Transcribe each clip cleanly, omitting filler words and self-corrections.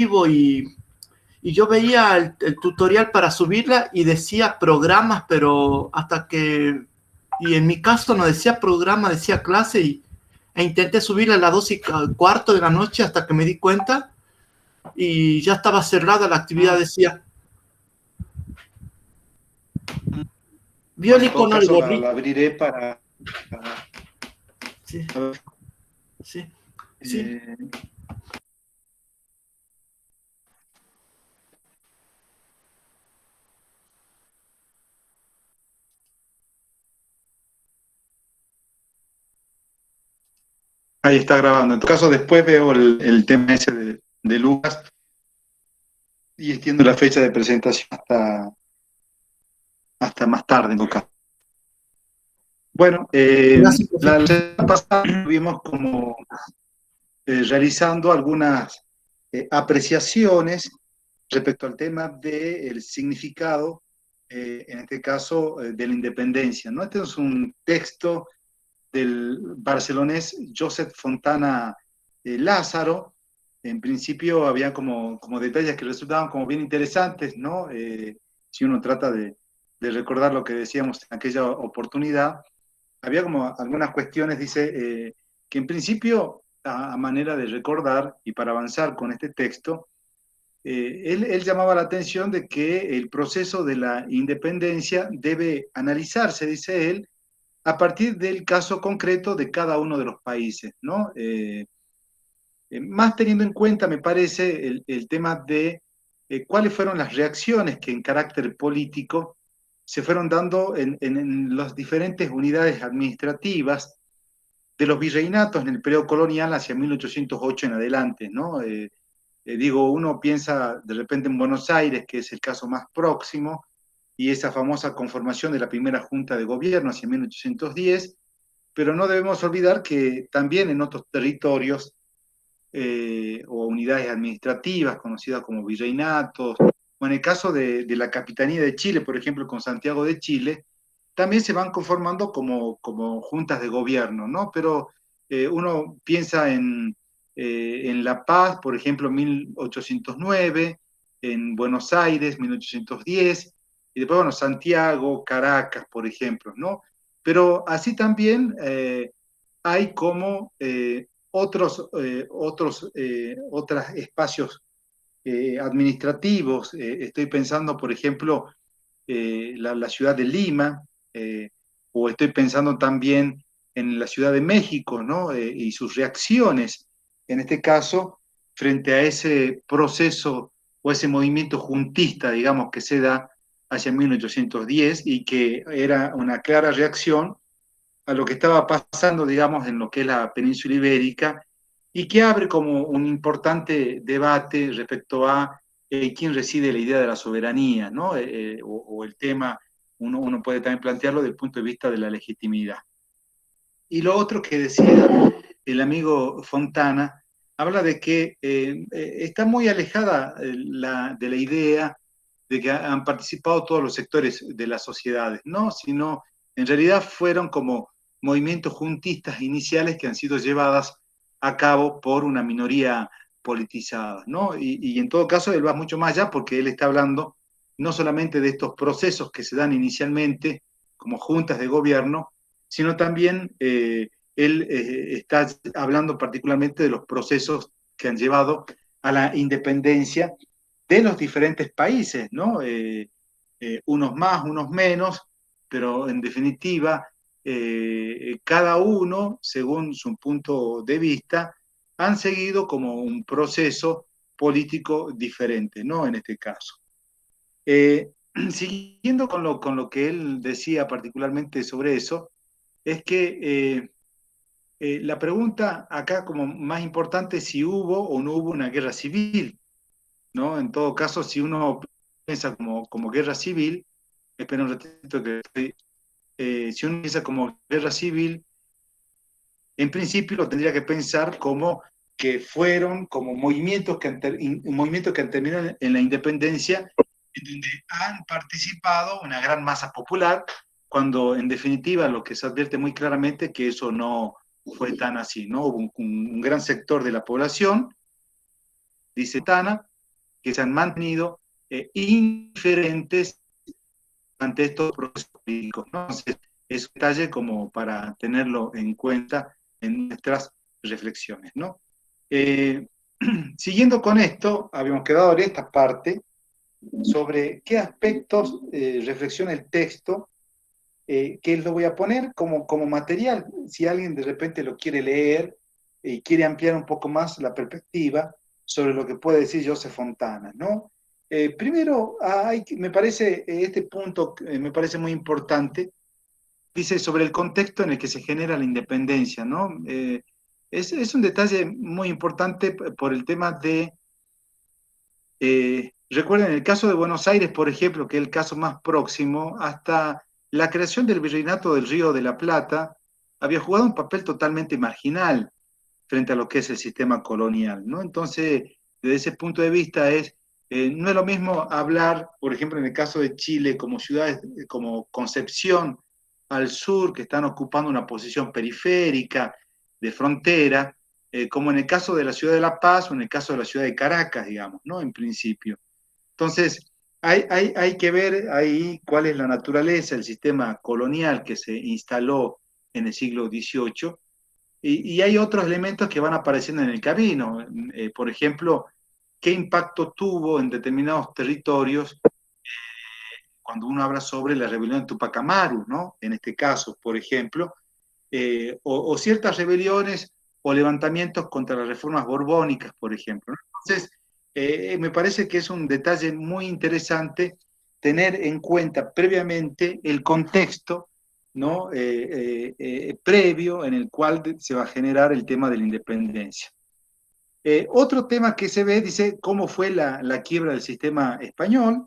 vivo y yo veía el tutorial para subirla y decía programas, pero hasta que, y en mi caso no decía programa, decía clase, e intenté subirla a las 2:15 de la noche hasta que me di cuenta y ya estaba cerrada la actividad, decía. ¿Vio el En todo icono del caso gorrito? la abriré para... Sí, sí, sí. Ahí está grabando. En todo caso, después veo el tema ese de Lucas y extiendo la fecha de presentación hasta más tarde en todo caso. Bueno, Gracias, la semana pasada vimos como realizando algunas apreciaciones respecto al tema del significado, en este caso, de la independencia, ¿no? Este es un texto del barcelonés Josep Fontana Lázaro. En principio había como detalles que resultaban como bien interesantes, ¿no? Si uno trata de recordar lo que decíamos en aquella oportunidad, había como algunas cuestiones, dice, que en principio, a manera de recordar y para avanzar con este texto, él llamaba la atención de que el proceso de la independencia debe analizarse, dice él, a partir del caso concreto de cada uno de los países, ¿no? Más teniendo en cuenta, me parece, el tema de cuáles fueron las reacciones que en carácter político se fueron dando en las diferentes unidades administrativas de los virreinatos en el periodo colonial hacia 1808 en adelante, ¿no? Digo, uno piensa de repente en Buenos Aires, que es el caso más próximo, y esa famosa conformación de la primera Junta de Gobierno hacia 1810, pero no debemos olvidar que también en otros territorios o unidades administrativas conocidas como virreinatos, o en el caso de la Capitanía de Chile, por ejemplo, con Santiago de Chile, también se van conformando como juntas de gobierno, ¿no? Pero uno piensa en La Paz, por ejemplo, 1809, en Buenos Aires, 1810, y después, bueno, Santiago, Caracas, por ejemplo, ¿no? Pero así también hay como otros espacios administrativos. Estoy pensando, por ejemplo, la ciudad de Lima, o estoy pensando también en la Ciudad de México, ¿no? Y sus reacciones, en este caso, frente a ese proceso o ese movimiento juntista, digamos, que se da hacia 1810 y que era una clara reacción a lo que estaba pasando, digamos, en lo que es la península ibérica y que abre como un importante debate respecto a quién reside la idea de la soberanía, ¿no? O el tema, uno puede también plantearlo desde el punto de vista de la legitimidad. Y lo otro que decía el amigo Fontana, habla de que está muy alejada de la idea de que han participado todos los sectores de las sociedades, ¿no? Sino en realidad fueron como movimientos juntistas iniciales que han sido llevadas a cabo por una minoría politizada, ¿no? Y en todo caso él va mucho más allá porque él está hablando no solamente de estos procesos que se dan inicialmente como juntas de gobierno, sino también él está hablando particularmente de los procesos que han llevado a la independencia de los diferentes países, ¿no? Unos más, unos menos, pero en definitiva, cada uno, según su punto de vista, han seguido como un proceso político diferente, ¿no? En este caso. Siguiendo con lo que él decía particularmente sobre eso, es que la pregunta acá como más importante es si hubo o no hubo una guerra civil, ¿no? En todo caso, si uno piensa como guerra civil, espera un ratito que si uno piensa como guerra civil, en principio lo tendría que pensar como que fueron como movimientos que han terminado en la independencia, en donde han participado una gran masa popular, cuando en definitiva lo que se advierte muy claramente es que eso no fue tan así, ¿no? Hubo un gran sector de la población, dice Tana, que se han mantenido indiferentes ante estos procesos políticos, ¿no? Entonces, es un detalle como para tenerlo en cuenta en nuestras reflexiones, ¿no? Siguiendo con esto, habíamos quedado en esta parte sobre qué aspectos reflexiona el texto, que lo voy a poner como material, si alguien de repente lo quiere leer y quiere ampliar un poco más la perspectiva sobre lo que puede decir Joseph Fontana, ¿no? Primero, me parece, este punto me parece muy importante, dice sobre el contexto en el que se genera la independencia, ¿no? Es un detalle muy importante por el tema de, recuerden, el caso de Buenos Aires, por ejemplo, que es el caso más próximo, hasta la creación del Virreinato del Río de la Plata, había jugado un papel totalmente marginal frente a lo que es el sistema colonial, ¿no? Entonces, desde ese punto de vista no es lo mismo hablar, por ejemplo, en el caso de Chile, como ciudades como Concepción al sur, que están ocupando una posición periférica, de frontera, como en el caso de la ciudad de La Paz o en el caso de la ciudad de Caracas, digamos, ¿no? En principio. Entonces, hay que ver ahí cuál es la naturaleza del sistema colonial que se instaló en el siglo XVIII, y hay otros elementos que van apareciendo en el camino. Por ejemplo, qué impacto tuvo en determinados territorios cuando uno habla sobre la rebelión de Tupac Amaru, ¿no? En este caso, por ejemplo, o ciertas rebeliones o levantamientos contra las reformas borbónicas, por ejemplo, ¿no? Entonces, me parece que es un detalle muy interesante tener en cuenta previamente el contexto, ¿no? Previo en el cual se va a generar el tema de la independencia. Otro tema que se ve, dice, cómo fue la quiebra del sistema español.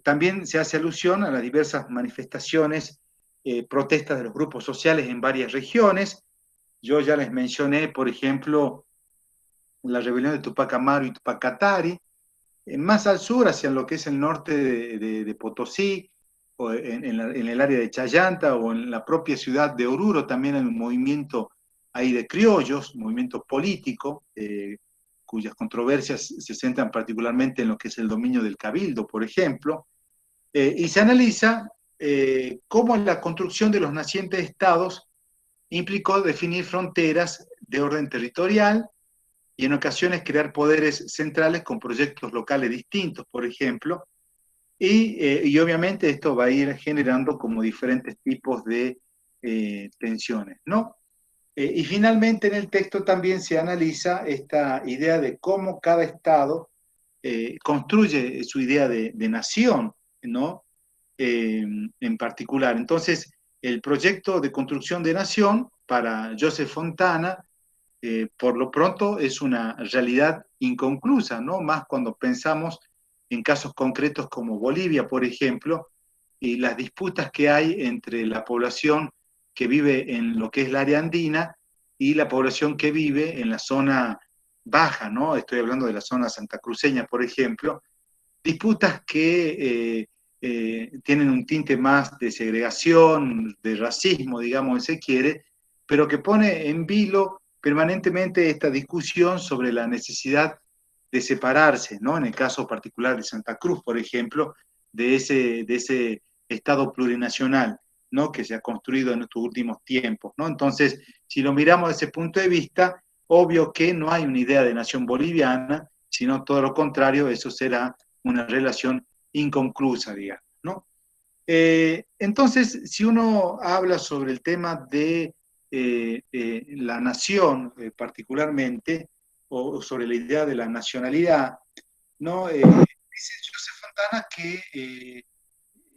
También se hace alusión a las diversas manifestaciones, protestas de los grupos sociales en varias regiones. Yo ya les mencioné, por ejemplo, la rebelión de Tupac Amaru y Tupac Katari, más al sur, hacia lo que es el norte de Potosí, o en el área de Chayanta, o en la propia ciudad de Oruro, también hay un movimiento ahí de criollos, movimiento político, cuyas controversias se centran particularmente en lo que es el dominio del cabildo, por ejemplo, y se analiza cómo la construcción de los nacientes estados implicó definir fronteras de orden territorial y en ocasiones crear poderes centrales con proyectos locales distintos, por ejemplo, y obviamente esto va a ir generando como diferentes tipos de tensiones, ¿no? Y finalmente en el texto también se analiza esta idea de cómo cada Estado construye su idea de nación, ¿no? En particular. Entonces, el proyecto de construcción de nación para Joseph Fontana, por lo pronto, es una realidad inconclusa, ¿no? Más cuando pensamos en casos concretos como Bolivia, por ejemplo, y las disputas que hay entre la población que vive en lo que es la área andina y la población que vive en la zona baja, ¿no? Estoy hablando de la zona santacruceña, por ejemplo, disputas que tienen un tinte más de segregación, de racismo, digamos, si se quiere, pero que pone en vilo permanentemente esta discusión sobre la necesidad de separarse, ¿no? En el caso particular de Santa Cruz, por ejemplo, de ese Estado plurinacional, ¿no? Que se ha construido en estos últimos tiempos, ¿no? Entonces, si lo miramos desde ese punto de vista, obvio que no hay una idea de nación boliviana, sino todo lo contrario, eso será una relación inconclusa, digamos, ¿no? Entonces, si uno habla sobre el tema de la nación particularmente, o sobre la idea de la nacionalidad, ¿no? Dice Joseph Fontana que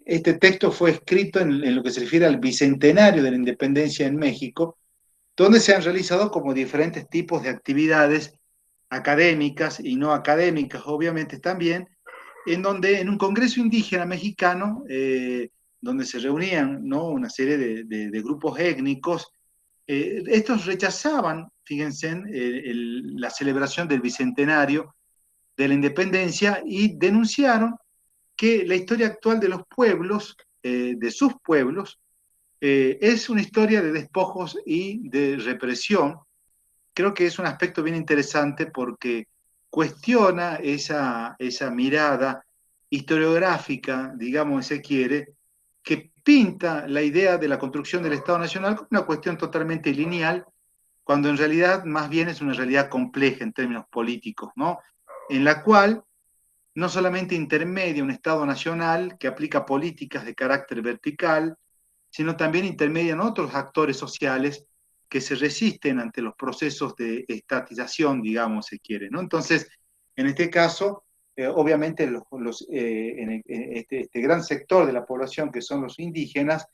este texto fue escrito en lo que se refiere al bicentenario de la independencia en México, donde se han realizado como diferentes tipos de actividades académicas y no académicas, obviamente también, en donde en un congreso indígena mexicano, donde se reunían, ¿no? Una serie de grupos étnicos, estos rechazaban, fíjense, la celebración del bicentenario de la independencia y denunciaron que la historia actual de los pueblos, de sus pueblos, es una historia de despojos y de represión. Creo que es un aspecto bien interesante porque cuestiona esa mirada historiográfica, digamos, si se quiere, que pinta la idea de la construcción del Estado Nacional como una cuestión totalmente lineal, cuando en realidad más bien es una realidad compleja en términos políticos, ¿no? En la cual no solamente intermedia un Estado nacional que aplica políticas de carácter vertical, sino también intermedian otros actores sociales que se resisten ante los procesos de estatización, digamos, se quiere, ¿no? Entonces, en este caso, obviamente este gran sector de la población que son los indígenas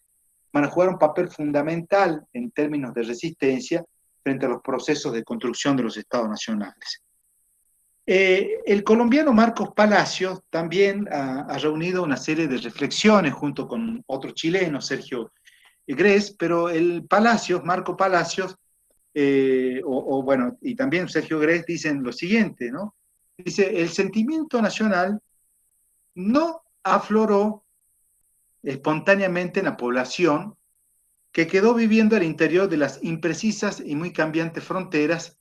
van a jugar un papel fundamental en términos de resistencia frente a los procesos de construcción de los estados nacionales. El colombiano Marcos Palacios también ha reunido una serie de reflexiones junto con otro chileno, Sergio Grés, pero Marco Palacios, bueno, y también Sergio Grés dicen lo siguiente, ¿no? Dice, el sentimiento nacional no afloró espontáneamente en la población que quedó viviendo al interior de las imprecisas y muy cambiantes fronteras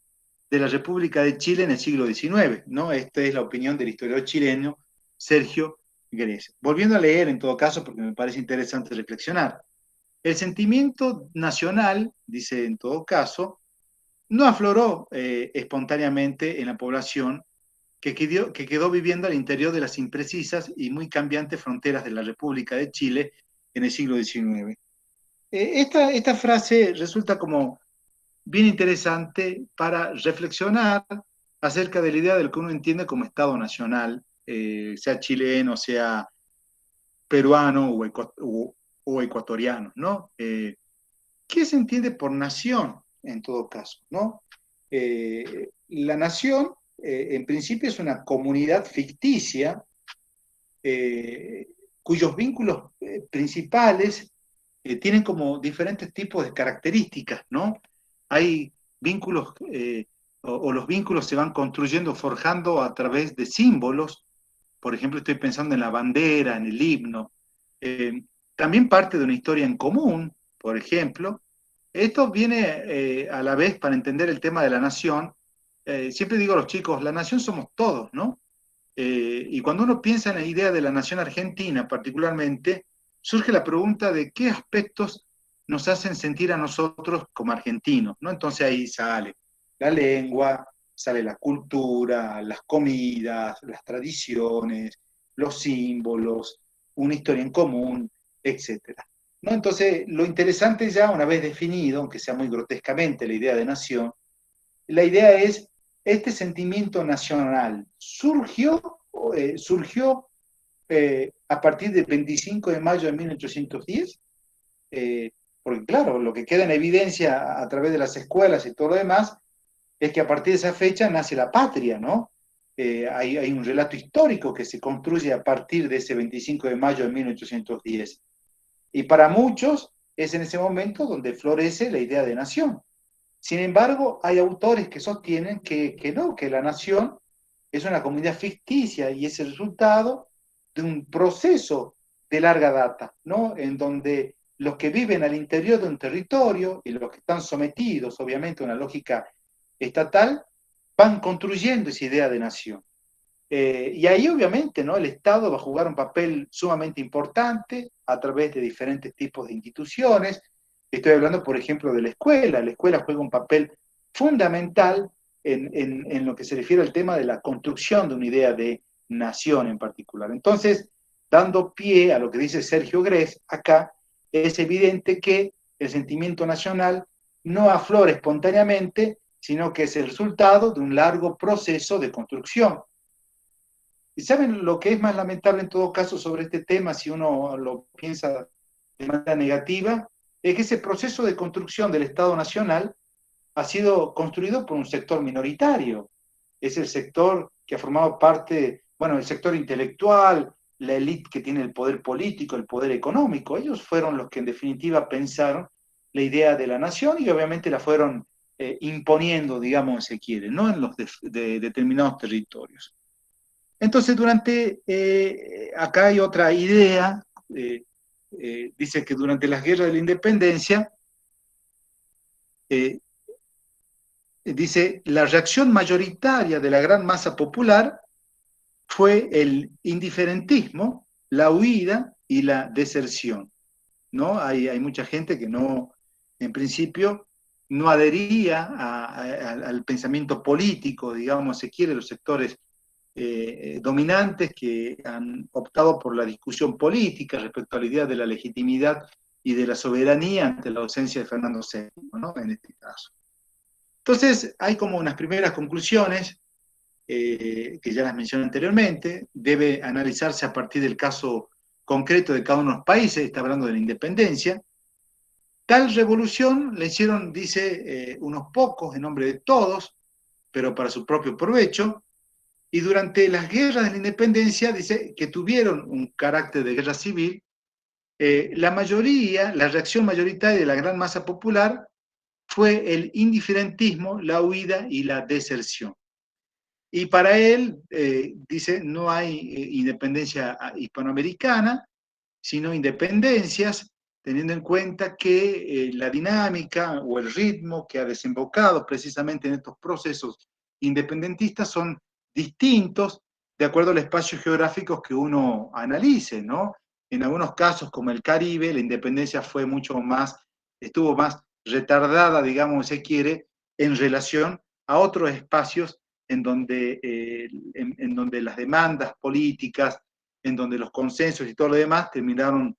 de la República de Chile en el siglo XIX, ¿no? Esta es la opinión del historiador chileno Sergio Grés. Volviendo a leer, en todo caso, porque me parece interesante reflexionar. El sentimiento nacional, dice en todo caso, no afloró espontáneamente en la población que quedó viviendo al interior de las imprecisas y muy cambiantes fronteras de la República de Chile en el siglo XIX. Esta frase resulta como bien interesante para reflexionar acerca de la idea de lo que uno entiende como Estado Nacional, sea chileno, sea peruano o ecuatoriano, ¿no? ¿Qué se entiende por nación en todo caso, ¿no? La nación, en principio, es una comunidad ficticia cuyos vínculos principales tienen como diferentes tipos de características, ¿no? Hay vínculos, o los vínculos se van construyendo, forjando a través de símbolos. Por ejemplo, estoy pensando en la bandera, en el himno. También parte de una historia en común, por ejemplo. Esto viene a la vez para entender el tema de la nación. Siempre digo a los chicos, la nación somos todos, ¿no? Y cuando uno piensa en la idea de la nación argentina particularmente, surge la pregunta de qué aspectos nos hacen sentir a nosotros como argentinos, ¿no? Entonces ahí sale la lengua, sale la cultura, las comidas, las tradiciones, los símbolos, una historia en común, etcétera. ¿No? Entonces, lo interesante ya, una vez definido, aunque sea muy grotescamente la idea de nación, la idea es, este sentimiento nacional surgió a partir del 25 de mayo de 1810, porque claro, lo que queda en evidencia a través de las escuelas y todo lo demás, es que a partir de esa fecha nace la patria, ¿no? Hay un relato histórico que se construye a partir de ese 25 de mayo de 1810. Y para muchos es en ese momento donde florece la idea de nación. Sin embargo, hay autores que sostienen que no, que la nación es una comunidad ficticia y es el resultado de un proceso de larga data, ¿no? En donde los que viven al interior de un territorio y los que están sometidos, obviamente, a una lógica estatal, van construyendo esa idea de nación. Y ahí, obviamente, ¿no? El Estado va a jugar un papel sumamente importante a través de diferentes tipos de instituciones. Estoy hablando, por ejemplo, de la escuela. La escuela juega un papel fundamental en lo que se refiere al tema de la construcción de una idea de nación en particular. Entonces, dando pie a lo que dice Sergio Grés acá, es evidente que el sentimiento nacional no aflora espontáneamente, sino que es el resultado de un largo proceso de construcción. ¿Y saben lo que es más lamentable en todo caso sobre este tema, si uno lo piensa de manera negativa? Es que ese proceso de construcción del Estado Nacional ha sido construido por un sector minoritario. Es el sector que ha formado parte, bueno, el sector intelectual, la élite que tiene el poder político, el poder económico. Ellos fueron los que en definitiva pensaron la idea de la nación y obviamente la fueron imponiendo, digamos, si se quiere, ¿no? En los de determinados territorios. Entonces, acá hay otra idea, dice que durante las guerras de la independencia, dice, la reacción mayoritaria de la gran masa popular fue el indiferentismo, la huida y la deserción, ¿no? Hay mucha gente que no, en principio, no adhería al pensamiento político, digamos, se quiere, los sectores dominantes que han optado por la discusión política respecto a la idea de la legitimidad y de la soberanía ante la ausencia de Fernando VII, ¿no? En este caso. Entonces, hay como unas primeras conclusiones que ya las mencioné anteriormente, debe analizarse a partir del caso concreto de cada uno de los países, está hablando de la independencia. Tal revolución la hicieron, dice, unos pocos en nombre de todos, pero para su propio provecho, y durante las guerras de la independencia, dice, que tuvieron un carácter de guerra civil, la mayoría, la reacción mayoritaria de la gran masa popular fue el indiferentismo, la huida y la deserción. Y para él, dice, no hay independencia hispanoamericana, sino independencias, teniendo en cuenta que la dinámica o el ritmo que ha desembocado precisamente en estos procesos independentistas son distintos de acuerdo al espacio geográfico que uno analice, ¿no? En algunos casos, como el Caribe, la independencia fue mucho más, estuvo más retardada, digamos, si se quiere, en relación a otros espacios en donde las demandas políticas, en donde los consensos y todo lo demás terminaron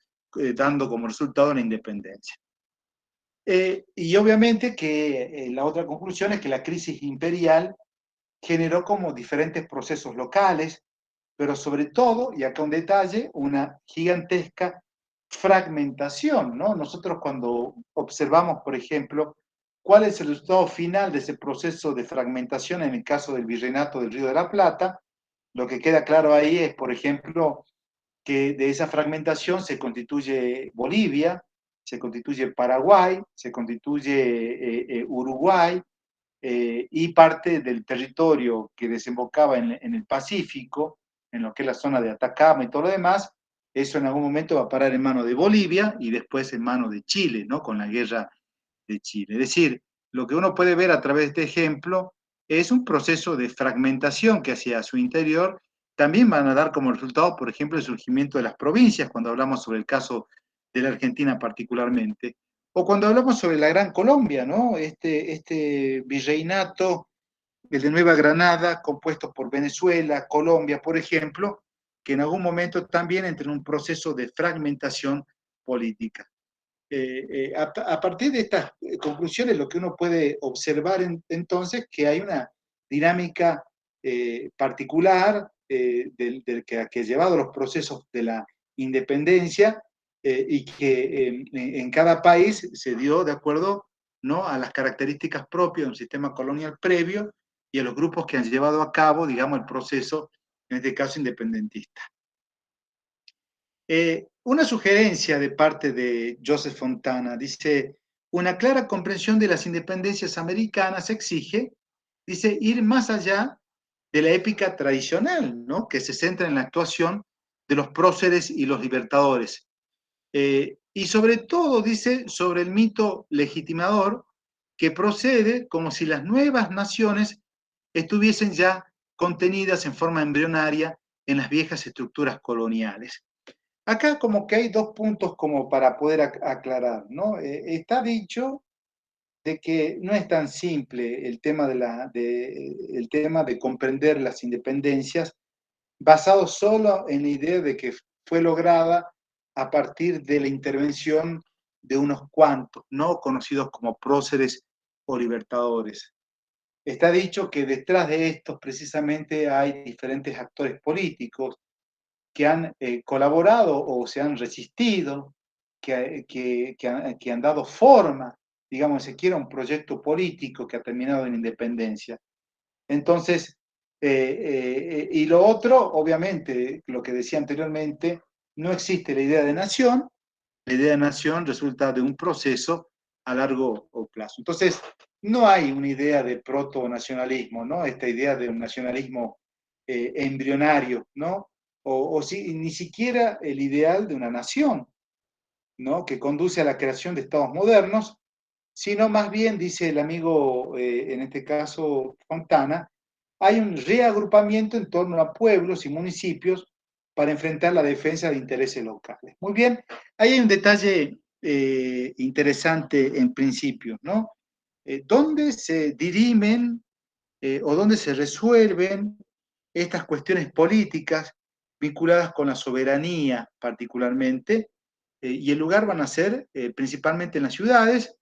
dando como resultado la independencia. Y obviamente que la otra conclusión es que la crisis imperial generó como diferentes procesos locales, pero sobre todo, y acá un detalle, una gigantesca fragmentación, ¿no? Nosotros cuando observamos, por ejemplo, cuál es el resultado final de ese proceso de fragmentación en el caso del Virreinato del Río de la Plata, lo que queda claro ahí es, por ejemplo, que de esa fragmentación se constituye Bolivia, se constituye Paraguay, se constituye Uruguay, y parte del territorio que desembocaba en el Pacífico, en lo que es la zona de Atacama y todo lo demás, eso en algún momento va a parar en manos de Bolivia y después en manos de Chile, ¿no? Con la guerra de Chile. Es decir, lo que uno puede ver a través de este ejemplo es un proceso de fragmentación que hacia su interior también van a dar como resultado, por ejemplo, el surgimiento de las provincias, cuando hablamos sobre el caso de la Argentina particularmente, o cuando hablamos sobre la Gran Colombia, ¿no? Este virreinato, el de Nueva Granada, compuesto por Venezuela, Colombia, por ejemplo, que en algún momento también entra en un proceso de fragmentación política. A partir de estas conclusiones, lo que uno puede observar entonces que hay una dinámica particular del que ha llevado los procesos de la independencia y que en cada país se dio de acuerdo, ¿no?, a las características propias de un sistema colonial previo y a los grupos que han llevado a cabo, digamos, el proceso, en este caso, independentista. Una sugerencia de parte de Joseph Fontana dice, una clara comprensión de las independencias americanas exige, dice, ir más allá de la épica tradicional, ¿no?, que se centra en la actuación de los próceres y los libertadores. Y sobre todo, dice, sobre el mito legitimador que procede como si las nuevas naciones estuviesen ya contenidas en forma embrionaria en las viejas estructuras coloniales. Acá como que hay dos puntos como para poder aclarar, ¿no? Está dicho de que no es tan simple el tema el tema de comprender las independencias basado solo en la idea de que fue lograda a partir de la intervención de unos cuantos, ¿no?, conocidos como próceres o libertadores. Está dicho que detrás de estos precisamente hay diferentes actores políticos que han colaborado o se han resistido, que han dado forma, digamos, si quiere, un proyecto político que ha terminado en independencia. Entonces, y lo otro, obviamente, lo que decía anteriormente, no existe la idea de nación, la idea de nación resulta de un proceso a largo plazo. Entonces, no hay una idea de proto-nacionalismo, ¿no? Esta idea de un nacionalismo embrionario, ¿no? Ni siquiera el ideal de una nación, ¿no?, que conduce a la creación de estados modernos, sino más bien, dice el amigo, en este caso Fontana, hay un reagrupamiento en torno a pueblos y municipios para enfrentar la defensa de intereses locales. Muy bien, ahí hay un detalle interesante en principio, ¿no? ¿Dónde se dirimen o dónde se resuelven estas cuestiones políticas vinculadas con la soberanía particularmente? Y el lugar van a ser principalmente en las ciudades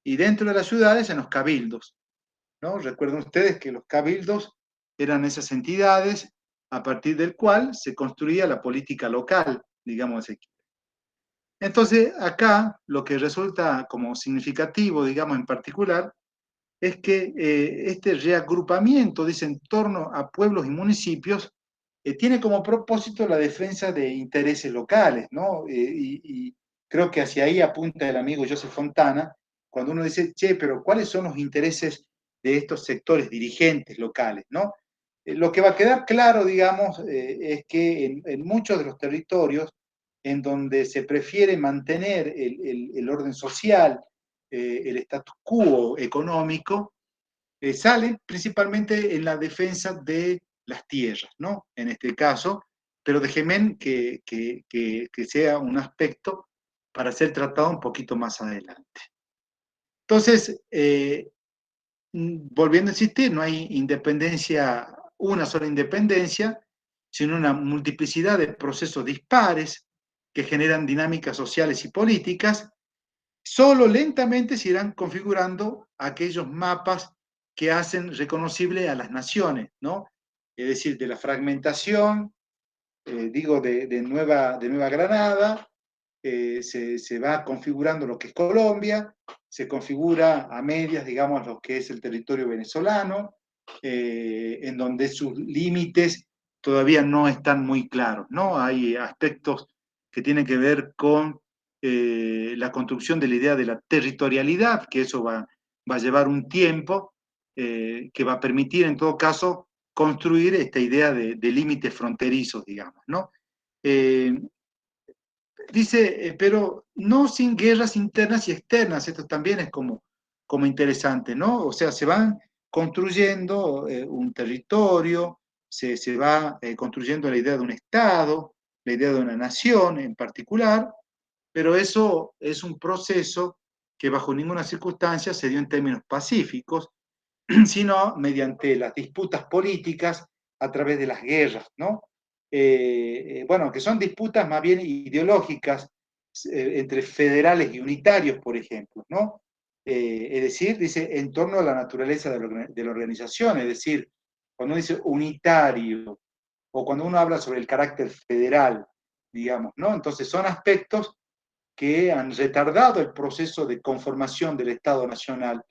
y dentro de las ciudades en los cabildos, ¿no? Recuerden ustedes que los cabildos eran esas entidades a partir del cual se construía la política local, digamos así. Entonces, acá lo que resulta como significativo, digamos en particular, es que este reagrupamiento, dice, en torno a pueblos y municipios, tiene como propósito la defensa de intereses locales, ¿no? Y creo que hacia ahí apunta el amigo Joseph Fontana, cuando uno dice, che, pero ¿cuáles son los intereses de estos sectores dirigentes locales, ¿no? Lo que va a quedar claro, digamos, es que en muchos de los territorios en donde se prefiere mantener el orden social, el status quo económico, salen principalmente en la defensa de las tierras, ¿no? En este caso, pero déjenme que sea un aspecto para ser tratado un poquito más adelante. Entonces, volviendo a insistir, no hay independencia, una sola independencia, sino una multiplicidad de procesos dispares que generan dinámicas sociales y políticas. Solo lentamente se irán configurando aquellos mapas que hacen reconocible a las naciones, ¿no? Es decir, de la fragmentación, digo, de Nueva Granada, se va configurando lo que es Colombia, se configura a medias, digamos, lo que es el territorio venezolano, en donde sus límites todavía no están muy claros, ¿no? Hay aspectos que tienen que ver con la construcción de la idea de la territorialidad, que eso va a llevar un tiempo, que va a permitir, en todo caso, construir esta idea de límites fronterizos, digamos, ¿no? Eh, Dice, pero no sin guerras internas y externas, esto también es como interesante, ¿no? O sea, se van construyendo un territorio, se va construyendo la idea de un Estado, la idea de una nación en particular, pero eso es un proceso que bajo ninguna circunstancia se dio en términos pacíficos, sino mediante las disputas políticas a través de las guerras, ¿no? Bueno, que son disputas más bien ideológicas entre federales y unitarios, por ejemplo, ¿no? Es decir, dice, en torno a la naturaleza de la organización, es decir, cuando uno dice unitario o cuando uno habla sobre el carácter federal, digamos, ¿no? Entonces son aspectos que han retardado el proceso de conformación del Estado Nacional,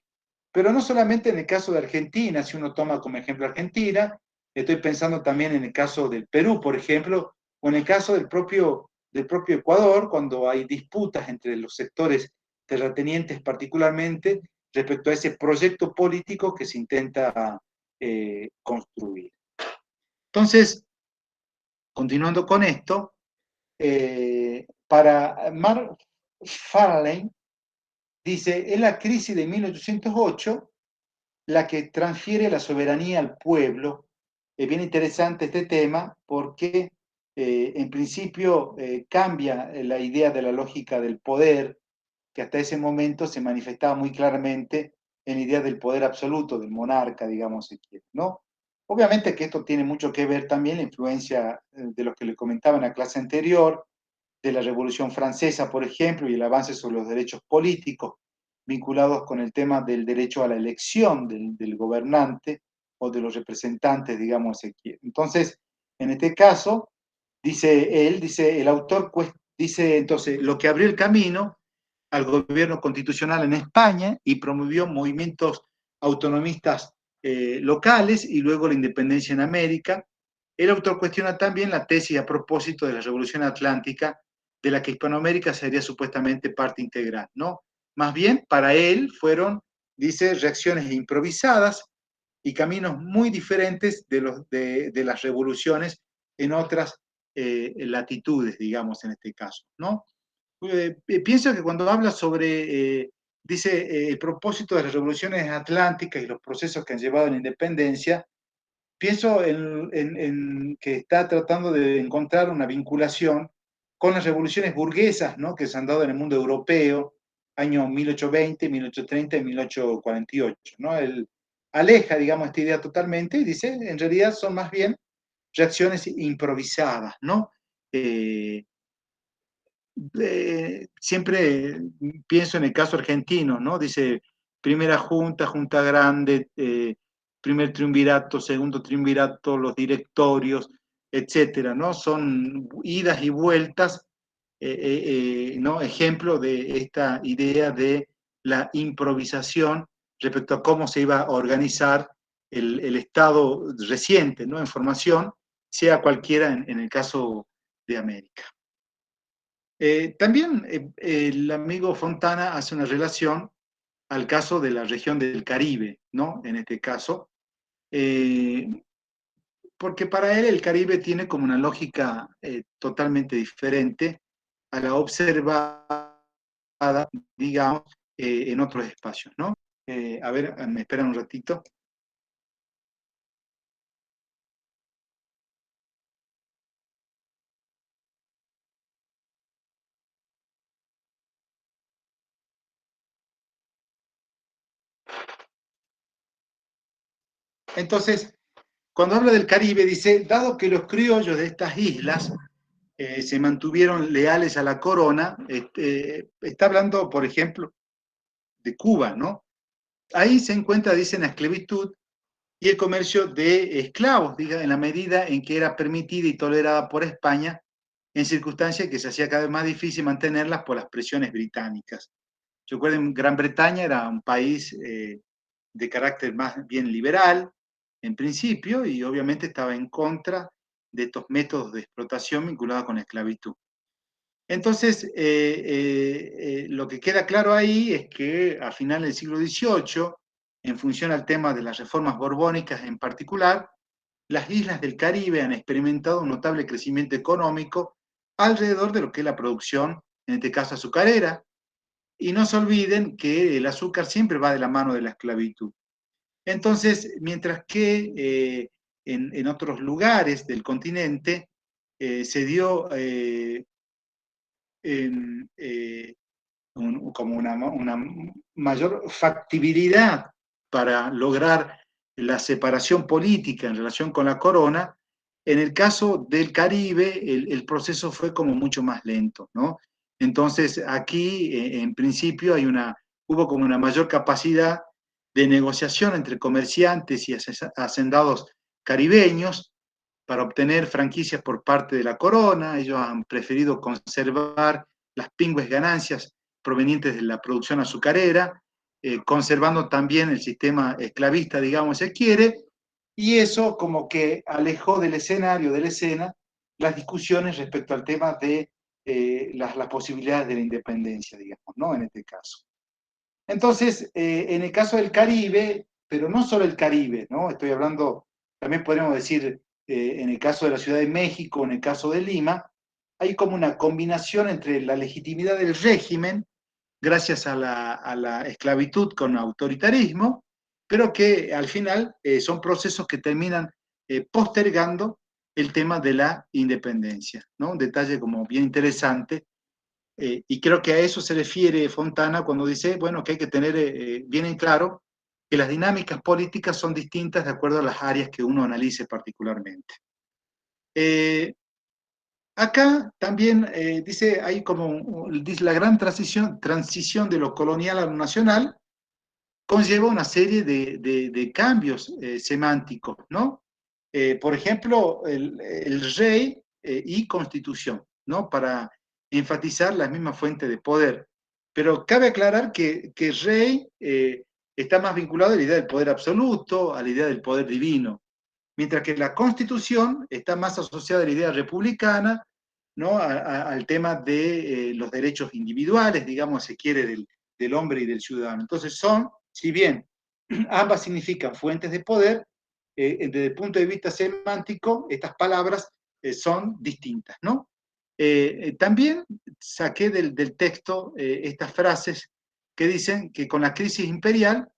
pero no solamente en el caso de Argentina, si uno toma como ejemplo Argentina, estoy pensando también en el caso del Perú, por ejemplo, o en el caso del propio Ecuador, cuando hay disputas entre los sectores terratenientes particularmente respecto a ese proyecto político que se intenta construir. Entonces, continuando con esto, para Mark Farley, dice, es la crisis de 1808 la que transfiere la soberanía al pueblo. Es bien interesante este tema porque en principio cambia la idea de la lógica del poder, que hasta ese momento se manifestaba muy claramente en la idea del poder absoluto, del monarca, digamos, si quiere, ¿no? Obviamente que esto tiene mucho que ver también la influencia de los que le comentaba en la clase anterior, de la Revolución Francesa, por ejemplo, y el avance sobre los derechos políticos vinculados con el tema del derecho a la elección del gobernante o de los representantes, digamos. Entonces, en este caso, dice él, dice el autor, pues, dice entonces, lo que abrió el camino al gobierno constitucional en España y promovió movimientos autonomistas locales y luego la independencia en América. El autor cuestiona también la tesis a propósito de la Revolución Atlántica, de la que Hispanoamérica sería supuestamente parte integral, ¿no? Más bien, para él fueron, dice, reacciones improvisadas y caminos muy diferentes de las revoluciones en otras latitudes, digamos, en este caso, ¿no? Pienso que cuando habla sobre dice, el propósito de las revoluciones atlánticas y los procesos que han llevado a la independencia, pienso en que está tratando de encontrar una vinculación con las revoluciones burguesas, ¿no?, que se han dado en el mundo europeo, años 1820, 1830 y 1848, ¿no? Él aleja, digamos, esta idea totalmente y dice, en realidad son más bien reacciones improvisadas, ¿no? Eh, siempre pienso en el caso argentino, ¿no? Dice, primera junta, junta grande, primer triunvirato, segundo triunvirato, los directorios, etcétera, ¿no? Son idas y vueltas, ¿no? Ejemplo de esta idea de la improvisación respecto a cómo se iba a organizar el Estado reciente, ¿no?, en formación, sea cualquiera en el caso de América. También el amigo Fontana hace una relación al caso de la región del Caribe, ¿no? En este caso, eh, porque para él el Caribe tiene como una lógica totalmente diferente a la observada, digamos, en otros espacios, ¿no? A ver, me esperan un ratito. Entonces, cuando habla del Caribe, dice, dado que los criollos de estas islas se mantuvieron leales a la corona, está hablando, por ejemplo, de Cuba, ¿no? Ahí se encuentra, dicen, la esclavitud y el comercio de esclavos, diga, en la medida en que era permitida y tolerada por España, en circunstancias que se hacía cada vez más difícil mantenerlas por las presiones británicas. Recuerden, Gran Bretaña era un país de carácter más bien liberal, en principio, y obviamente estaba en contra de estos métodos de explotación vinculados con la esclavitud. Entonces, lo que queda claro ahí es que a finales del siglo XVIII, en función al tema de las reformas borbónicas en particular, las islas del Caribe han experimentado un notable crecimiento económico alrededor de lo que es la producción, en este caso azucarera, y no se olviden que el azúcar siempre va de la mano de la esclavitud. Entonces, mientras que en otros lugares del continente se dio como una mayor factibilidad para lograr la separación política en relación con la corona, en el caso del Caribe el proceso fue como mucho más lento, ¿no? Entonces aquí en principio hubo como una mayor capacidad de negociación entre comerciantes y hacendados caribeños para obtener franquicias por parte de la corona. Ellos han preferido conservar las pingües ganancias provenientes de la producción azucarera, conservando también el sistema esclavista, digamos, se quiere, y eso como que alejó del escenario, de la escena, las discusiones respecto al tema de las posibilidades de la independencia, digamos, ¿no? En este caso. Entonces, en el caso del Caribe, pero no solo el Caribe, ¿no? Estoy hablando, también podemos decir, en el caso de la Ciudad de México, en el caso de Lima, hay como una combinación entre la legitimidad del régimen, gracias a la esclavitud con autoritarismo, pero que al final son procesos que terminan postergando el tema de la independencia, ¿no? Un detalle como bien interesante, y creo que a eso se refiere Fontana cuando dice, bueno, que hay que tener bien en claro que las dinámicas políticas son distintas de acuerdo a las áreas que uno analice particularmente. Eh, Acá también dice, hay como, dice, la gran transición de lo colonial a lo nacional conlleva una serie de cambios semánticos, ¿no? Por ejemplo, el rey y constitución, ¿no? Para enfatizar la misma fuente de poder. Pero cabe aclarar que rey está más vinculado a la idea del poder absoluto, a la idea del poder divino, mientras que la constitución está más asociada a la idea republicana, ¿no? Al tema de los derechos individuales, digamos, se quiere, del hombre y del ciudadano. Entonces son, si bien ambas significan fuentes de poder, desde el punto de vista semántico, estas palabras son distintas, ¿no? También saqué del texto estas frases que dicen que con la crisis imperial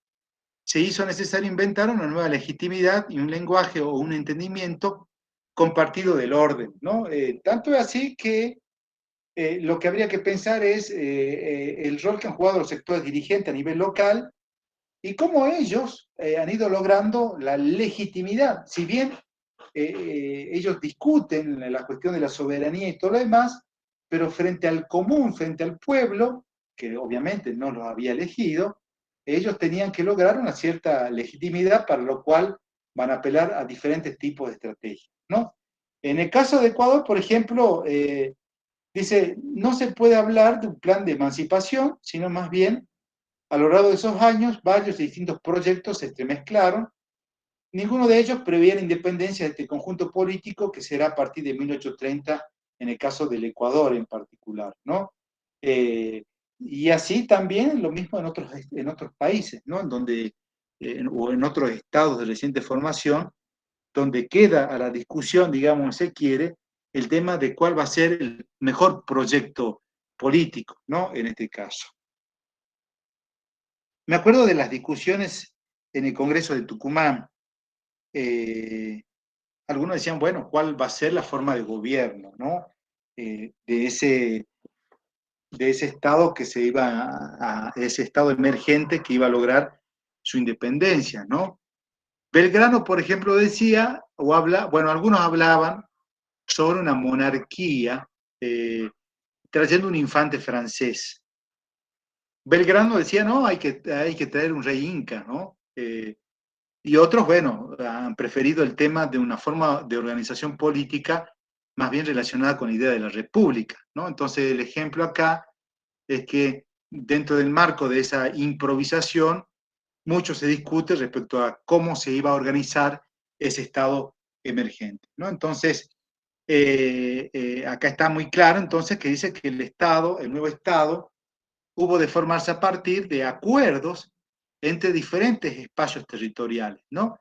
se hizo necesario inventar una nueva legitimidad y un lenguaje o un entendimiento compartido del orden, ¿no? Tanto es así que lo que habría que pensar es el rol que han jugado los sectores dirigentes a nivel local y cómo ellos han ido logrando la legitimidad. Si bien ellos discuten la cuestión de la soberanía y todo lo demás, pero frente al común, frente al pueblo, que obviamente no los había elegido, ellos tenían que lograr una cierta legitimidad, para lo cual van a apelar a diferentes tipos de estrategias, ¿no? En el caso de Ecuador, por ejemplo, dice, no se puede hablar de un plan de emancipación, sino más bien, a lo largo de esos años, varios y distintos proyectos se entremezclaron. Ninguno de ellos prevé la independencia de este conjunto político que será a partir de 1830, en el caso del Ecuador en particular, ¿no? Y así también lo mismo en otros países, ¿no? En donde, o en otros estados de reciente formación, donde queda a la discusión, digamos, si se quiere, el tema de cuál va a ser el mejor proyecto político, ¿no? En este caso. Me acuerdo de las discusiones en el Congreso de Tucumán. Algunos decían, bueno, ¿cuál va a ser la forma de gobierno, ¿no? De ese estado que se iba ese estado emergente que iba a lograr su independencia, ¿no? Belgrano, por ejemplo, decía, bueno, algunos hablaban sobre una monarquía trayendo un infante francés. Belgrano decía, no, hay que traer un rey inca, ¿no? Y otros, bueno, han preferido el tema de una forma de organización política más bien relacionada con la idea de la república, ¿no? Entonces, el ejemplo acá es que dentro del marco de esa improvisación, mucho se discute respecto a cómo se iba a organizar ese estado emergente, ¿no? Entonces, acá está muy claro, entonces, que dice que el nuevo Estado, hubo de formarse a partir de acuerdos entre diferentes espacios territoriales, ¿no?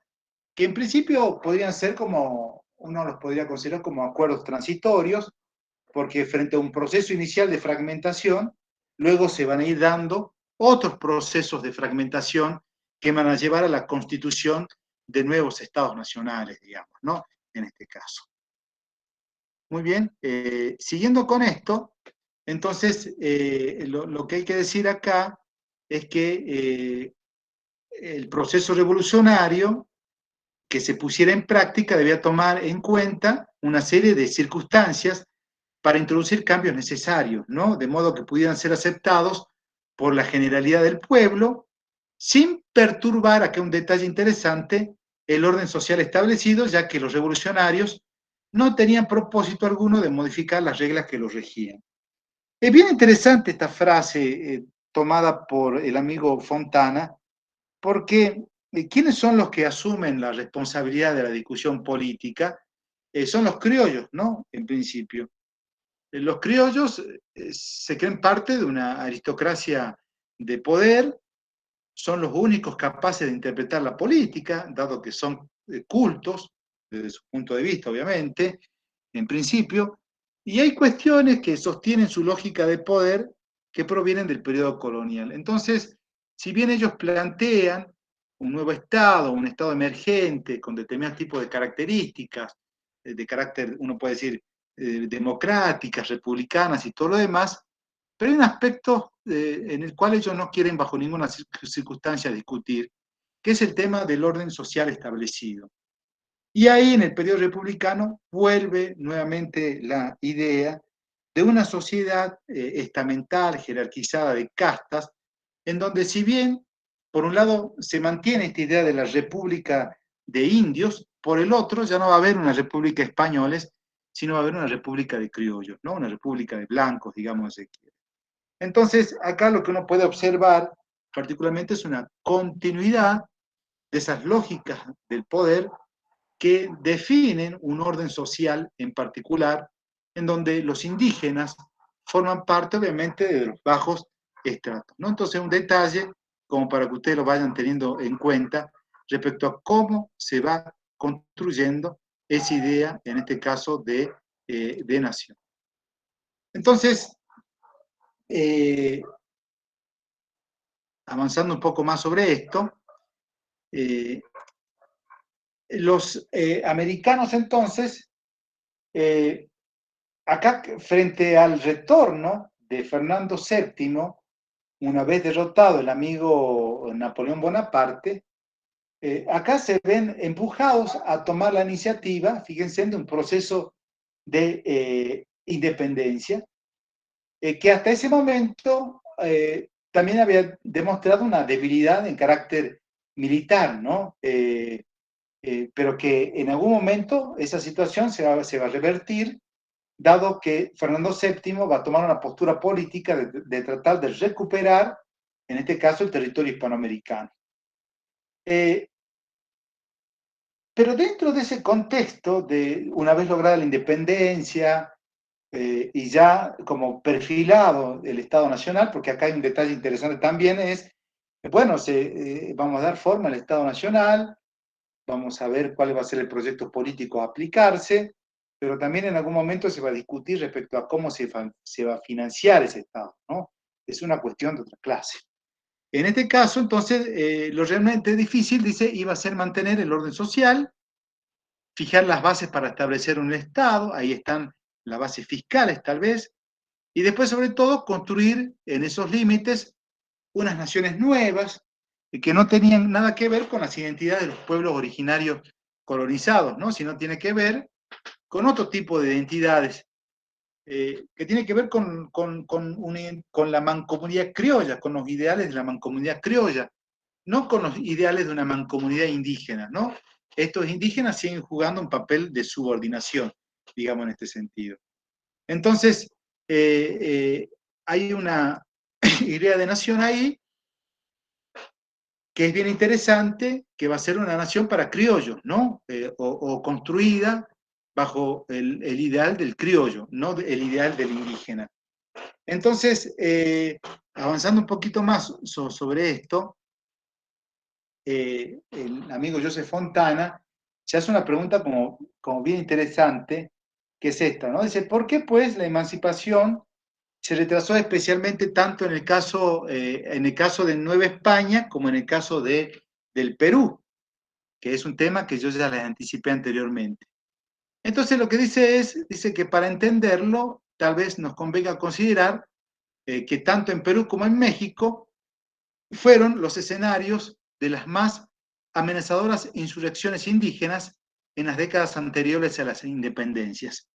Que en principio podrían ser como, uno los podría considerar como acuerdos transitorios, porque frente a un proceso inicial de fragmentación, luego se van a ir dando otros procesos de fragmentación que van a llevar a la constitución de nuevos estados nacionales, digamos, ¿no? En este caso. Muy bien, siguiendo con esto, entonces lo que hay que decir acá es que el proceso revolucionario que se pusiera en práctica debía tomar en cuenta una serie de circunstancias para introducir cambios necesarios, ¿no? De modo que pudieran ser aceptados por la generalidad del pueblo, sin perturbar, acá un detalle interesante, el orden social establecido, ya que los revolucionarios no tenían propósito alguno de modificar las reglas que los regían. Es bien interesante esta frase tomada por el amigo Fontana, porque ¿quiénes son los que asumen la responsabilidad de la discusión política? Son los criollos, ¿no? En principio. Los criollos se creen parte de una aristocracia de poder, son los únicos capaces de interpretar la política, dado que son cultos, desde su punto de vista, obviamente, en principio, y hay cuestiones que sostienen su lógica de poder que provienen del periodo colonial. Entonces, si bien ellos plantean un nuevo Estado, un Estado emergente, con determinados tipos de características, de carácter, uno puede decir, democráticas, republicanas y todo lo demás, pero hay un aspecto en el cual ellos no quieren bajo ninguna circunstancia discutir, que es el tema del orden social establecido. Y ahí en el periodo republicano vuelve nuevamente la idea de una sociedad estamental, jerarquizada de castas, en donde si bien, por un lado, se mantiene esta idea de la república de indios, por el otro ya no va a haber una república de españoles, sino va a haber una república de criollos, ¿no? Una república de blancos, digamos, de entonces, acá lo que uno puede observar particularmente es una continuidad de esas lógicas del poder que definen un orden social en particular, en donde los indígenas forman parte, obviamente, de los bajos estratos, ¿no? Entonces, un detalle, como para que ustedes lo vayan teniendo en cuenta, respecto a cómo se va construyendo esa idea, en este caso, de nación. Entonces, avanzando un poco más sobre esto, los americanos entonces, acá frente al retorno de Fernando VII, una vez derrotado el amigo Napoleón Bonaparte, acá se ven empujados a tomar la iniciativa, fíjense, de un proceso de independencia, que hasta ese momento también había demostrado una debilidad en carácter militar, ¿no? Pero que en algún momento esa situación se va a revertir, dado que Fernando VII va a tomar una postura política de tratar de recuperar, en este caso, el territorio hispanoamericano. Pero dentro de ese contexto, de una vez lograda la independencia y ya como perfilado el Estado Nacional, porque acá hay un detalle interesante también, es, bueno, vamos a dar forma al Estado Nacional, vamos a ver cuál va a ser el proyecto político a aplicarse, pero también en algún momento se va a discutir respecto a cómo se va a financiar ese Estado, ¿no? Es una cuestión de otra clase. En este caso, entonces, lo realmente difícil, dice, iba a ser mantener el orden social, fijar las bases para establecer un Estado, ahí están las bases fiscales tal vez, y después, sobre todo, construir en esos límites unas naciones nuevas que no tenían nada que ver con las identidades de los pueblos originarios colonizados, ¿no? Sino tiene que ver con otro tipo de identidades, que tiene que ver con la mancomunidad criolla, con los ideales de la mancomunidad criolla, no con los ideales de una mancomunidad indígena, ¿no? Estos indígenas siguen jugando un papel de subordinación, digamos en este sentido. Entonces, hay una idea de nación ahí que es bien interesante, que va a ser una nación para criollos, ¿no? O construida bajo el ideal del criollo, no el ideal del indígena. Entonces, avanzando un poquito más sobre esto, el amigo Joseph Fontana se hace una pregunta como bien interesante, que es esta, ¿no? Dice, ¿por qué pues la emancipación se retrasó especialmente tanto en el caso de Nueva España como en el caso del Perú, que es un tema que yo ya les anticipé anteriormente? Entonces lo que dice que para entenderlo, tal vez nos convenga considerar que tanto en Perú como en México fueron los escenarios de las más amenazadoras insurrecciones indígenas en las décadas anteriores a las independencias.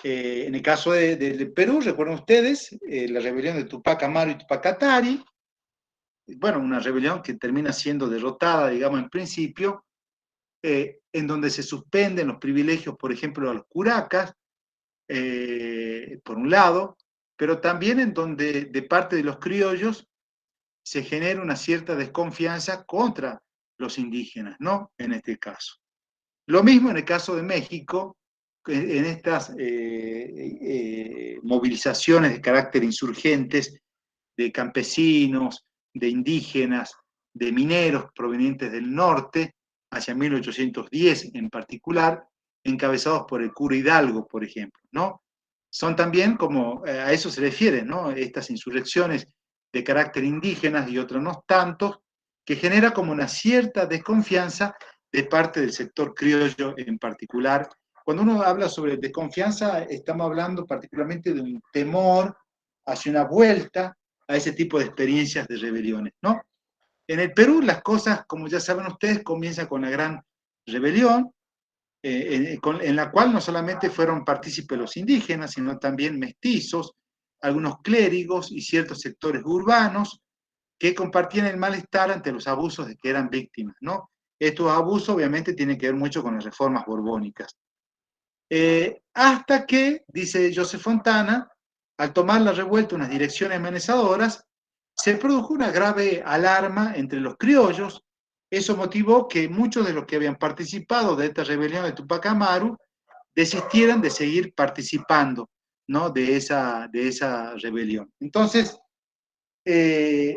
En el caso de Perú, recuerden ustedes, la rebelión de Tupac Amaru y Tupac Katari, bueno, una rebelión que termina siendo derrotada, digamos, en principio, en donde se suspenden los privilegios, por ejemplo, a los curacas, por un lado, pero también en donde de parte de los criollos se genera una cierta desconfianza contra los indígenas, ¿no? En este caso. Lo mismo en el caso de México, en estas movilizaciones de carácter insurgentes de campesinos, de indígenas, de mineros provenientes del norte, hacia 1810 en particular, encabezados por el cura Hidalgo, por ejemplo, ¿no? Son también como, a eso se refiere, ¿no? Estas insurrecciones de carácter indígenas y otros no tantos, que genera como una cierta desconfianza de parte del sector criollo en particular. Cuando uno habla sobre desconfianza, estamos hablando particularmente de un temor hacia una vuelta a ese tipo de experiencias de rebeliones, ¿no? En el Perú las cosas, como ya saben ustedes, comienzan con la gran rebelión, en la cual no solamente fueron partícipes los indígenas, sino también mestizos, algunos clérigos y ciertos sectores urbanos que compartían el malestar ante los abusos de que eran víctimas, ¿no? Estos abusos obviamente tienen que ver mucho con las reformas borbónicas. Hasta que, dice Joseph Fontana, al tomar la revuelta unas direcciones amenazadoras, se produjo una grave alarma entre los criollos. Eso motivó que muchos de los que habían participado de esta rebelión de Tupac Amaru desistieran de seguir participando, ¿no? de esa rebelión. Entonces, se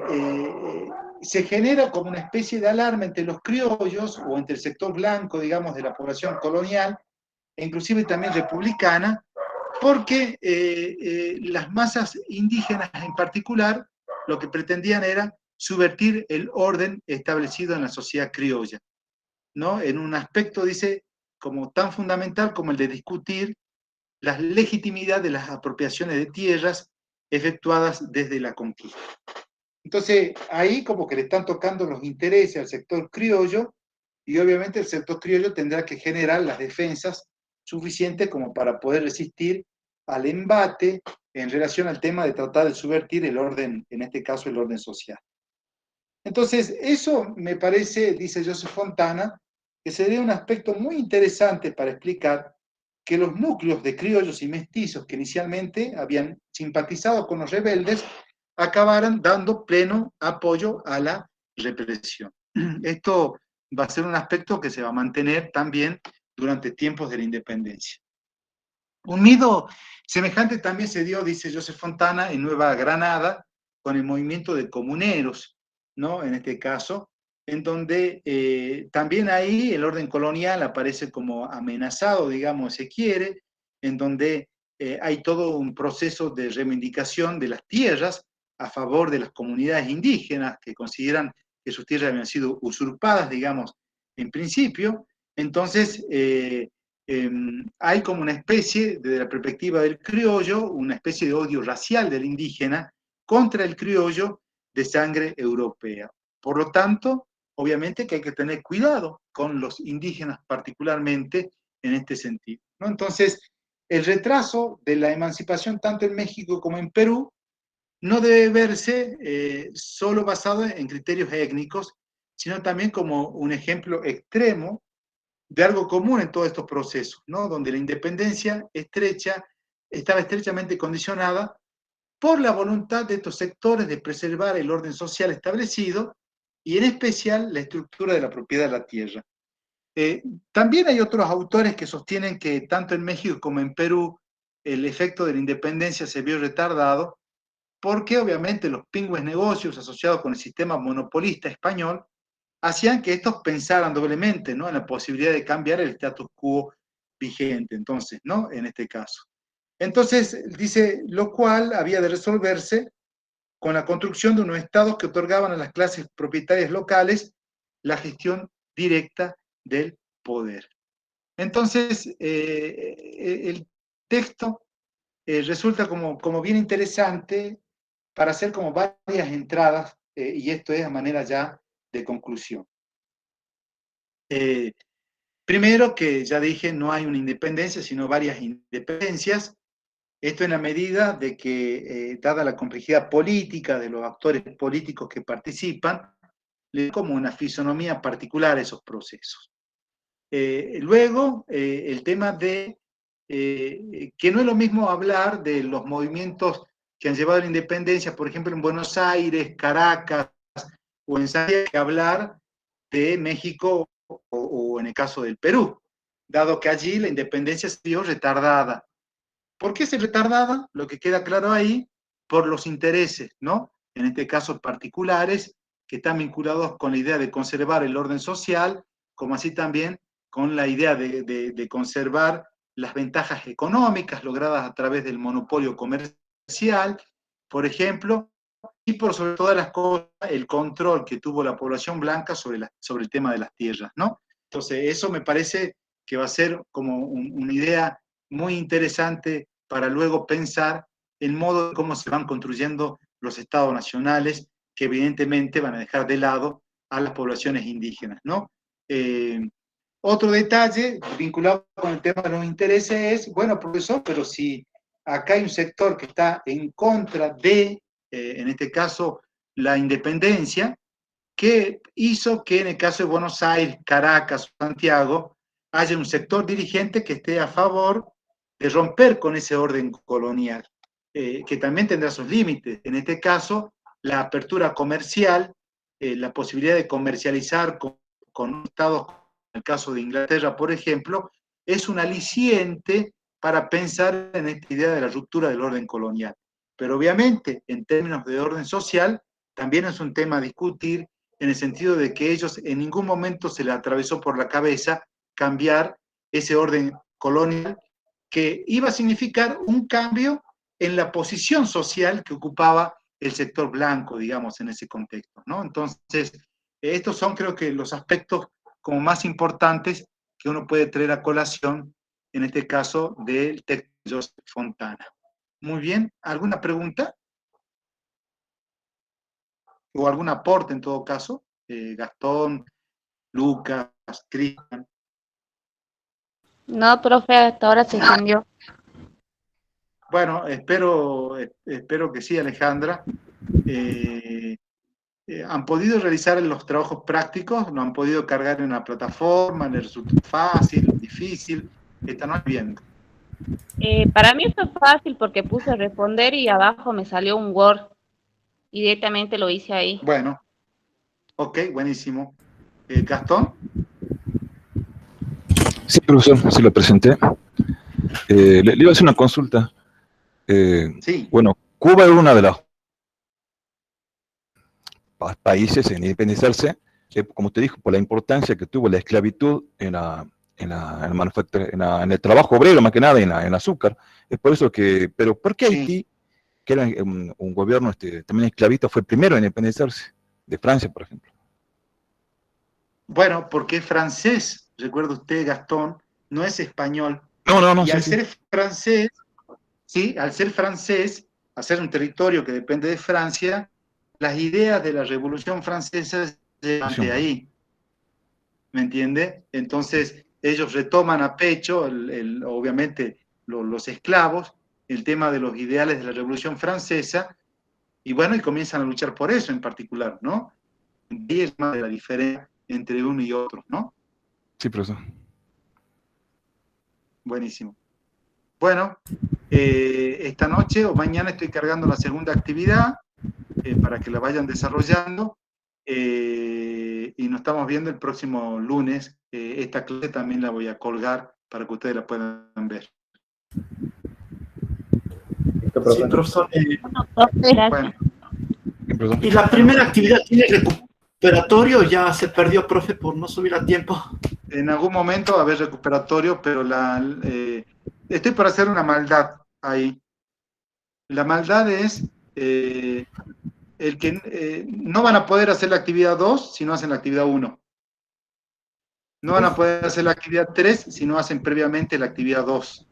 genera como una especie de alarma entre los criollos o entre el sector blanco, digamos, de la población colonial, e inclusive también republicana, porque las masas indígenas en particular lo que pretendían era subvertir el orden establecido en la sociedad criolla, ¿no? En un aspecto, dice, como tan fundamental como el de discutir la legitimidad de las apropiaciones de tierras efectuadas desde la conquista. Entonces, ahí como que le están tocando los intereses al sector criollo, y obviamente el sector criollo tendrá que generar las defensas suficientes como para poder resistir al embate en relación al tema de tratar de subvertir el orden, en este caso el orden social. Entonces, eso me parece, dice Joseph Fontana, que sería un aspecto muy interesante para explicar que los núcleos de criollos y mestizos que inicialmente habían simpatizado con los rebeldes acabaran dando pleno apoyo a la represión. Esto va a ser un aspecto que se va a mantener también durante tiempos de la independencia. Un mido semejante también se dio, dice Joseph Fontana, en Nueva Granada, con el movimiento de comuneros, ¿no? En este caso, en donde también ahí el orden colonial aparece como amenazado, digamos, se quiere, en donde hay todo un proceso de reivindicación de las tierras a favor de las comunidades indígenas que consideran que sus tierras habían sido usurpadas, digamos, en principio. Entonces, hay como una especie, desde la perspectiva del criollo, una especie de odio racial del indígena contra el criollo de sangre europea. Por lo tanto, obviamente que hay que tener cuidado con los indígenas particularmente en este sentido, ¿no? Entonces, el retraso de la emancipación tanto en México como en Perú no debe verse solo basado en criterios étnicos, sino también como un ejemplo extremo de algo común en todos estos procesos, ¿no? Donde la independencia estaba estrechamente condicionada por la voluntad de estos sectores de preservar el orden social establecido y en especial la estructura de la propiedad de la tierra. También hay otros autores que sostienen que tanto en México como en Perú el efecto de la independencia se vio retardado porque obviamente los pingües negocios asociados con el sistema monopolista español hacían que estos pensaran doblemente, ¿no? En la posibilidad de cambiar el status quo vigente, entonces, ¿no? En este caso. Entonces, dice, lo cual había de resolverse con la construcción de unos estados que otorgaban a las clases propietarias locales la gestión directa del poder. Entonces, el texto resulta como bien interesante para hacer como varias entradas, y esto es a manera ya de conclusión. Primero, que ya dije, no hay una independencia, sino varias independencias. Esto en la medida de que, dada la complejidad política de los actores políticos que participan, le da como una fisonomía particular a esos procesos. Luego, el tema de que no es lo mismo hablar de los movimientos que han llevado a la independencia, por ejemplo, en Buenos Aires, Caracas o en Santiago, que hablar de México o en el caso del Perú, dado que allí la independencia se dio retardada. ¿Por qué se retardaba? Lo que queda claro ahí, por los intereses, ¿no? En este caso particulares, que están vinculados con la idea de conservar el orden social, como así también con la idea de conservar las ventajas económicas logradas a través del monopolio comercial, por ejemplo, y por sobre todas las cosas, el control que tuvo la población blanca sobre el tema de las tierras, ¿no? Entonces, eso me parece que va a ser como una idea muy interesante para luego pensar el modo de cómo se van construyendo los estados nacionales, que evidentemente van a dejar de lado a las poblaciones indígenas, ¿no? Otro detalle vinculado con el tema de los intereses es, bueno, profesor, pero si acá hay un sector que está en contra de, en este caso, la independencia, que hizo que en el caso de Buenos Aires, Caracas, Santiago, haya un sector dirigente que esté a favor de romper con ese orden colonial, que también tendrá sus límites. En este caso, la apertura comercial, la posibilidad de comercializar con estados, en el caso de Inglaterra, por ejemplo, es un aliciente para pensar en esta idea de la ruptura del orden colonial. Pero obviamente, en términos de orden social, también es un tema a discutir en el sentido de que ellos en ningún momento se les atravesó por la cabeza cambiar ese orden colonial que iba a significar un cambio en la posición social que ocupaba el sector blanco, digamos, en ese contexto, ¿no? Entonces, estos son, creo que, los aspectos como más importantes que uno puede traer a colación, en este caso, del texto de Joseph Fontana. Muy bien, ¿alguna pregunta? ¿O algún aporte en todo caso? Gastón, Lucas, Cristian. No, profe, hasta ahora se entendió. Bueno, espero que sí, Alejandra. ¿Han podido realizar los trabajos prácticos? ¿Lo han podido cargar en una plataforma? ¿Les resultó fácil, difícil? Están viendo. Para mí fue fácil porque puse responder y abajo me salió un Word y directamente lo hice ahí. Bueno, ok, buenísimo. ¿Gastón? Sí, profesor, se lo presenté. Le iba a hacer una consulta. Sí. Bueno, Cuba es uno de los países en independizarse, como te dijo, por la importancia que tuvo la esclavitud en en el trabajo obrero, más que nada, en el azúcar. Es por eso que, pero ¿por qué Haití, Sí. que era un gobierno también esclavista, fue el primero en independizarse? De Francia, por ejemplo. Bueno, porque es francés, recuerda usted, Gastón, no es español. No, Y sí, al sí. ser francés, sí, al ser francés, al ser un territorio que depende de Francia, las ideas de la Revolución Francesa llegan de ahí, ¿me entiende? Entonces, ellos retoman a pecho, obviamente, los esclavos, el tema de los ideales de la Revolución Francesa, y bueno, y comienzan a luchar por eso en particular, ¿no? Y es más de la diferencia entre uno y otro, ¿no? Sí, profesor. Buenísimo. Bueno, esta noche o mañana estoy cargando la segunda actividad para que la vayan desarrollando y nos estamos viendo el próximo lunes. Esta clase también la voy a colgar para que ustedes la puedan ver. Sí, profesor. Bueno, profe, gracias. Bueno, ¿Y la primera actividad tiene recuperatorio? Ya se perdió, profe, por no subir a tiempo. en algún momento va a haber recuperatorio, pero estoy por hacer una maldad ahí. La maldad es el que no van a poder hacer la actividad 2 si no hacen la actividad 1. No van a poder hacer la actividad 3 si no hacen previamente la actividad 2.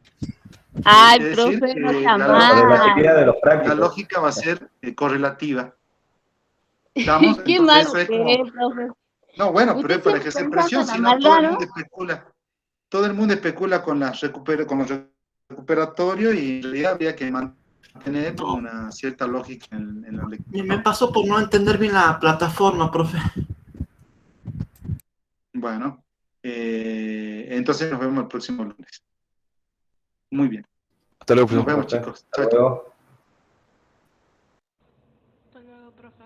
Ay, Es decir, profe, no está la lógica va a ser correlativa. ¿Estamos? Qué Entonces malo eso es que como... es, profe. No, bueno, pero es Usted para siempre ejercer pensando presión, en la si no todo maldad, el ¿no? mundo especula. Todo el mundo especula con los recuperatorios y en realidad habría que mantener como una cierta lógica en la lectura. Y me pasó por no entender bien la plataforma, profe. Bueno, entonces nos vemos el próximo lunes. Muy bien. Hasta luego, Nos profesor. vemos, chicos. Chao, chao. Hasta luego, profe.